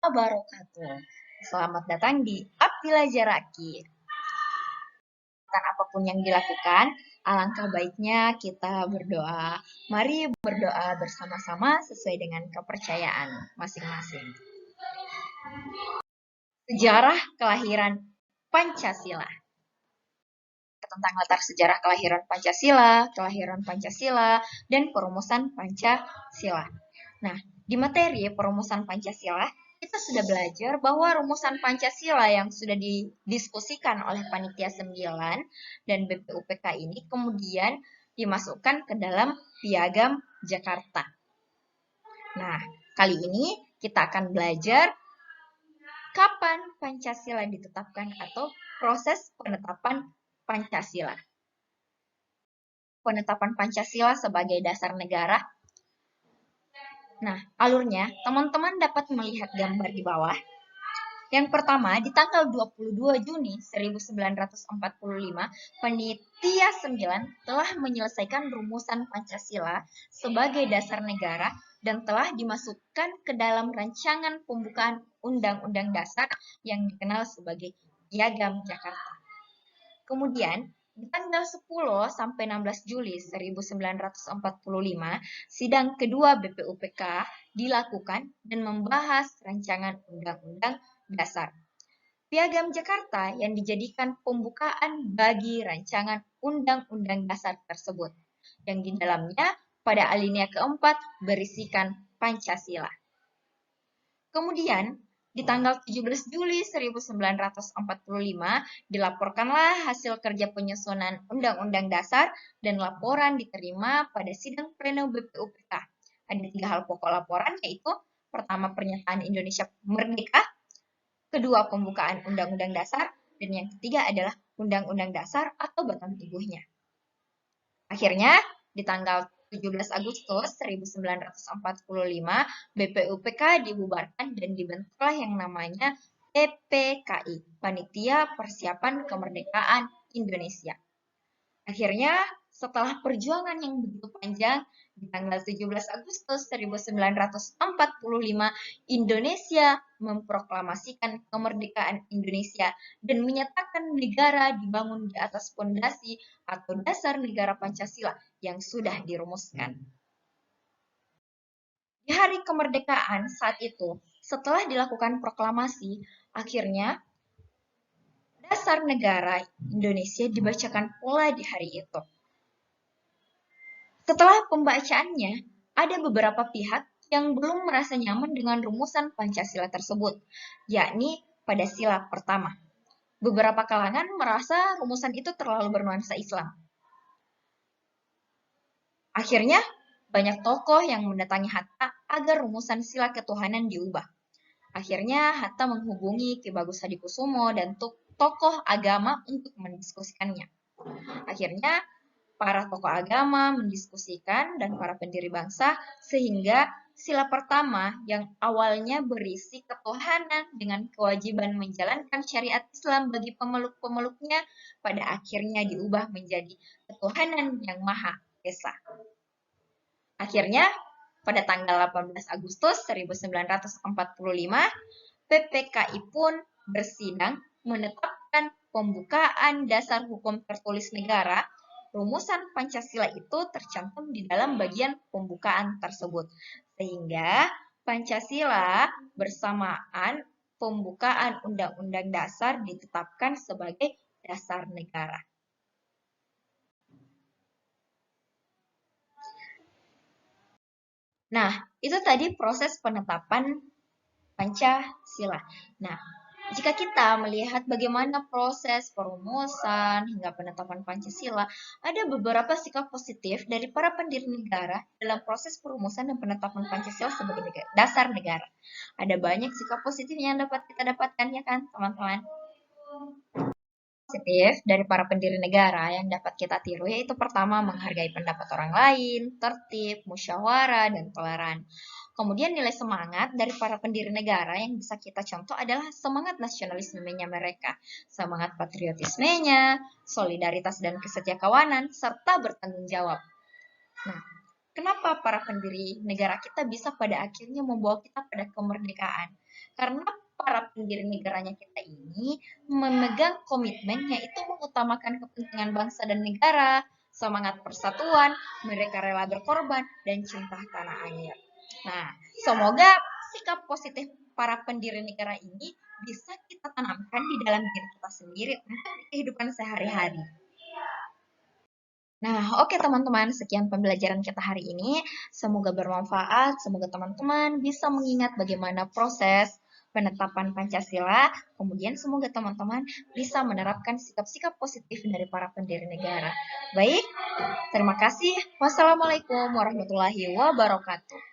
wabarakatuh. Selamat datang di Abdillah Jaraki. Dan apapun yang dilakukan, alangkah baiknya kita berdoa. Mari berdoa bersama-sama sesuai dengan kepercayaan masing-masing. Sejarah kelahiran Pancasila. Tentang latar sejarah kelahiran Pancasila, dan perumusan Pancasila. Nah, di materi perumusan Pancasila, kita sudah belajar bahwa rumusan Pancasila yang sudah didiskusikan oleh Panitia 9 dan BPUPK ini kemudian dimasukkan ke dalam Piagam Jakarta. Nah, kali ini kita akan belajar kapan Pancasila ditetapkan atau proses penetapan Pancasila. Penetapan Pancasila sebagai dasar negara. Nah, alurnya, teman-teman dapat melihat gambar di bawah. Yang pertama, di tanggal 22 Juni 1945, Panitia 9 telah menyelesaikan rumusan Pancasila sebagai dasar negara dan telah dimasukkan ke dalam rancangan pembukaan Undang-Undang Dasar yang dikenal sebagai Piagam Jakarta. Kemudian, di tanggal 10 sampai 16 Juli 1945, sidang kedua BPUPK dilakukan dan membahas rancangan Undang-Undang Dasar. Piagam Jakarta yang dijadikan pembukaan bagi rancangan Undang-Undang Dasar tersebut, yang di dalamnya pada alinea keempat berisikan Pancasila. Kemudian, di tanggal 17 Juli 1945, dilaporkanlah hasil kerja penyusunan Undang-Undang Dasar dan laporan diterima pada sidang pleno BPUPK. Ada 3 hal pokok laporan, yaitu pertama, pernyataan Indonesia merdeka, kedua, pembukaan Undang-Undang Dasar, dan yang ketiga adalah Undang-Undang Dasar atau batang tubuhnya. Akhirnya, di tanggal 17 Agustus 1945, BPUPK dibubarkan dan dibentuklah yang namanya PPKI, Panitia Persiapan Kemerdekaan Indonesia. Akhirnya, setelah perjuangan yang begitu panjang, di tanggal 17 Agustus 1945, Indonesia memproklamasikan kemerdekaan Indonesia dan menyatakan negara dibangun di atas fondasi atau dasar negara Pancasila yang sudah dirumuskan. Di hari kemerdekaan saat itu, setelah dilakukan proklamasi, akhirnya dasar negara Indonesia dibacakan pula di hari itu. Setelah pembacaannya, ada beberapa pihak yang belum merasa nyaman dengan rumusan Pancasila tersebut, yakni pada sila pertama. Beberapa kalangan merasa rumusan itu terlalu bernuansa Islam. Akhirnya, banyak tokoh yang mendatangi Hatta agar rumusan sila ketuhanan diubah. Akhirnya, Hatta menghubungi Ki Bagus Hadikusumo dan tokoh agama untuk mendiskusikannya. Akhirnya, para tokoh agama mendiskusikan dan para pendiri bangsa sehingga sila pertama yang awalnya berisi ketuhanan dengan kewajiban menjalankan syariat Islam bagi pemeluk-pemeluknya pada akhirnya diubah menjadi ketuhanan yang Maha Esa. Akhirnya pada tanggal 18 Agustus 1945, PPKI pun bersidang menetapkan pembukaan dasar hukum tertulis negara. Rumusan Pancasila itu tercantum di dalam bagian pembukaan tersebut. Sehingga Pancasila bersamaan pembukaan Undang-Undang Dasar ditetapkan sebagai dasar negara. Nah, itu tadi proses penetapan Pancasila. Nah, jika kita melihat bagaimana proses perumusan hingga penetapan Pancasila, ada beberapa sikap positif dari para pendiri negara dalam proses perumusan dan penetapan Pancasila sebagai dasar negara. Ada banyak sikap positif yang dapat kita dapatkan, ya kan, teman-teman? Positif dari para pendiri negara yang dapat kita tiru yaitu pertama, menghargai pendapat orang lain, tertib, musyawarah, dan toleran. Kemudian nilai semangat dari para pendiri negara yang bisa kita contoh adalah semangat nasionalismenya mereka, semangat patriotismenya, solidaritas dan kesetiakawanan, serta bertanggung jawab. Nah, kenapa para pendiri negara kita bisa pada akhirnya membawa kita pada kemerdekaan? Karena para pendiri negaranya kita ini memegang komitmen yaitu mengutamakan kepentingan bangsa dan negara, semangat persatuan, mereka rela berkorban, dan cinta tanah air. Nah, semoga sikap positif para pendiri negara ini bisa kita tanamkan di dalam diri kita sendiri untuk kehidupan sehari-hari. Nah, oke teman-teman, sekian pembelajaran kita hari ini. Semoga bermanfaat, semoga teman-teman bisa mengingat bagaimana proses penetapan Pancasila, kemudian semoga teman-teman bisa menerapkan sikap-sikap positif dari para pendiri negara. Baik, terima kasih. Wassalamualaikum warahmatullahi wabarakatuh.